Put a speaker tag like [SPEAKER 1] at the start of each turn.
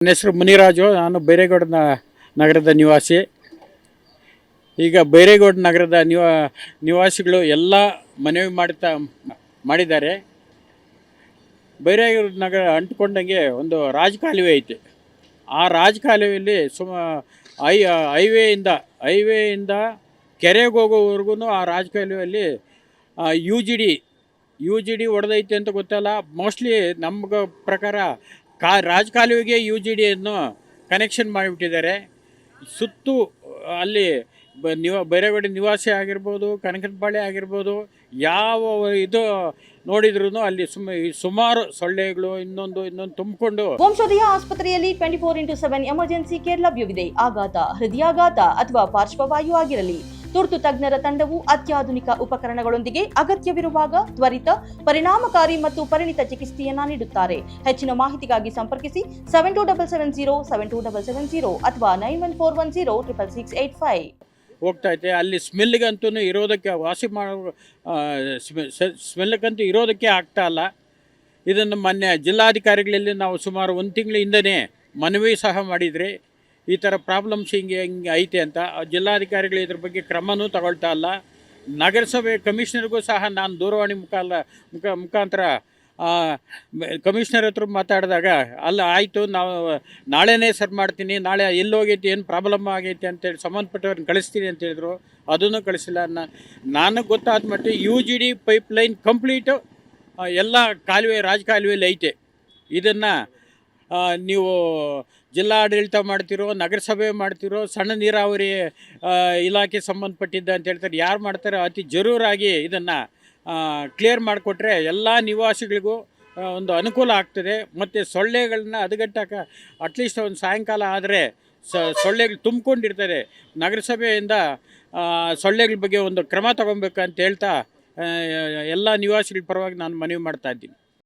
[SPEAKER 1] ನನ್ನ ಹೆಸರು ಮುನಿರಾಜು. ನಾನು ಬೈರೇಗೌಡ ನಗರದ ನಿವಾಸಿ. ಈಗ ಬೈರೇಗೌಡ ನಗರದ ನಿವಾಸಿಗಳು ಎಲ್ಲ ಮನವಿ ಮಾಡಿದ್ದಾರೆ. ಬೈರೇಗೌಡ ನಗರ ಅಂಟ್ಕೊಂಡಂಗೆ ಒಂದು ರಾಜಕಾಲುವೆ ಐತೆ. ಆ ರಾಜಕಾಲುವೆಯಲ್ಲಿ ಹೈವೇಯಿಂದ ಕೆರೆಗೆ ಹೋಗೋವರೆಗೂ ಆ ರಾಜಕಾಲುವೆಯಲ್ಲಿ ಯು ಜಿ ಡಿ ಹೊಡೆದೈತೆ ಅಂತ ಗೊತ್ತಲ್ಲ. ಮೋಸ್ಟ್ಲಿ ನಮ್ಗೆ ಪ್ರಕಾರ ರಾಜಕಾಲುವೆಗೆ UGDಯನ್ನು ಕನೆಕ್ಷನ್ ಮಾಡಿಬಿಟ್ಟಿದ್ದಾರೆ. ಸುತ್ತು ಅಲ್ಲಿ ಬೈರೇಗೌಡ ನಿವಾಸಿ ಆಗಿರ್ಬೋದು, ಕನಕನಪಾಳ್ಯ ಆಗಿರ್ಬೋದು, ಯಾವ ಇದು ನೋಡಿದ್ರೂ ಅಲ್ಲಿ ಸುಮಾರು ಸೊಳ್ಳೆಗಳು ಇನ್ನೊಂದು ತುಂಬಿಕೊಂಡು.
[SPEAKER 2] ವಂಶೋದಯ ಆಸ್ಪತ್ರೆಯಲ್ಲಿ 24x7 ಎಮರ್ಜೆನ್ಸಿ ಕೇರ್ ಲಭ್ಯವಿದೆ. ಆಘಾತ, ಹೃದಯಾಘಾತ ಅಥವಾ ಪಾರ್ಶ್ವವಾಯು ಆಗಿರಲಿ, ತುರ್ತು ತಜ್ಞರ ತಂಡವು ಅತ್ಯಾಧುನಿಕ ಉಪಕರಣಗಳೊಂದಿಗೆ ಅಗತ್ಯವಿರುವಾಗ ತ್ವರಿತ, ಪರಿಣಾಮಕಾರಿ ಮತ್ತು ಪರಿಣಿತ ಚಿಕಿತ್ಸೆಯನ್ನ ನೀಡುತ್ತಾರೆ. ಹೆಚ್ಚಿನ ಮಾಹಿತಿಗಾಗಿ ಸಂಪರ್ಕಿಸಿ 7270 ಅಥವಾ 9141066685.
[SPEAKER 1] ಹೋಗ್ತಾ ಐತೆ. ಅಲ್ಲಿ ಸ್ಮೆಲ್ಗಂತೂ ಇರೋದಕ್ಕೆ ಸ್ಮೆಲ್ಗಂತೂ ಇರೋದಕ್ಕೆ ಆಗ್ತಾ ಇಲ್ಲ. ಇದನ್ನು ಮೊನ್ನೆ ಜಿಲ್ಲಾಧಿಕಾರಿಗಳಲ್ಲಿ ನಾವು ಸುಮಾರು 1 ತಿಂಗಳಿಂದನೇ ಮನವಿ ಸಹ ಮಾಡಿದ್ರಿ. ಈ ಥರ ಪ್ರಾಬ್ಲಮ್ಸ್ ಹಿಂಗೆ ಐತೆ ಅಂತ. ಜಿಲ್ಲಾಧಿಕಾರಿಗಳು ಇದ್ರ ಬಗ್ಗೆ ಕ್ರಮನೂ ತಗೊಳ್ತಾ ಇಲ್ಲ. ನಗರಸಭೆ ಕಮಿಷನರ್ಗೂ ಸಹ ನಾನು ದೂರವಾಣಿ ಮುಖಾಂತರ ಕಮಿಷನರ್ ಹತ್ರ ಮಾತಾಡಿದಾಗ ಅಲ್ಲ ಆಯಿತು, ನಾವು ನಾಳೆನೇ ಸರ್ ಮಾಡ್ತೀನಿ, ನಾಳೆ ಎಲ್ಲಿ ಹೋಗೈತಿ, ಏನು ಪ್ರಾಬ್ಲಮ್ ಆಗೈತಿ ಅಂತೇಳಿ ಸಂಬಂಧಪಟ್ಟವ್ರನ್ನ ಕಳಿಸ್ತೀನಿ ಅಂತ ಹೇಳಿದ್ರು. ಅದನ್ನು ಕಳಿಸಿಲ್ಲ. ನನಗೆ ಗೊತ್ತಾದ ಮಟ್ಟಿಗೆ UGD ಪೈಪ್ಲೈನ್ ಕಂಪ್ಲೀಟು ಎಲ್ಲ ರಾಜಕಾಲುವೆಯಲ್ಲಿ ಐತೆ. ಇದನ್ನು ನೀವು ಜಿಲ್ಲಾಡಳಿತ ಮಾಡ್ತಿರೋ, ನಗರಸಭೆ ಮಾಡ್ತಿರೋ, ಸಣ್ಣ ನೀರಾವರಿ ಇಲಾಖೆ ಸಂಬಂಧಪಟ್ಟಿದ್ದ ಅಂತ ಹೇಳ್ತಾರೆ. ಯಾರು ಮಾಡ್ತಾರೆ ಅತಿ ಜರೂರಾಗಿ ಇದನ್ನು ಕ್ಲಿಯರ್ ಮಾಡಿಕೊಟ್ರೆ ಎಲ್ಲ ನಿವಾಸಿಗಳಿಗೂ ಒಂದು ಅನುಕೂಲ ಆಗ್ತದೆ. ಮತ್ತು ಸೊಳ್ಳೆಗಳನ್ನ ಹದಗೆಟ್ಟಕ್ಕೆ ಅಟ್ಲೀಸ್ಟ್ ಒಂದು ಸಾಯಂಕಾಲ ಆದರೆ ಸೊಳ್ಳೆಗಳು ತುಂಬಿಕೊಂಡಿರ್ತದೆ. ನಗರಸಭೆಯಿಂದ ಸೊಳ್ಳೆಗಳ ಬಗ್ಗೆ ಒಂದು ಕ್ರಮ ತಗೊಬೇಕು ಅಂತ ಹೇಳ್ತಾ ಎಲ್ಲ ನಿವಾಸಿಗಳ ಪರವಾಗಿ ನಾನು ಮನವಿ ಮಾಡ್ತಾ ಇದ್ದೀನಿ.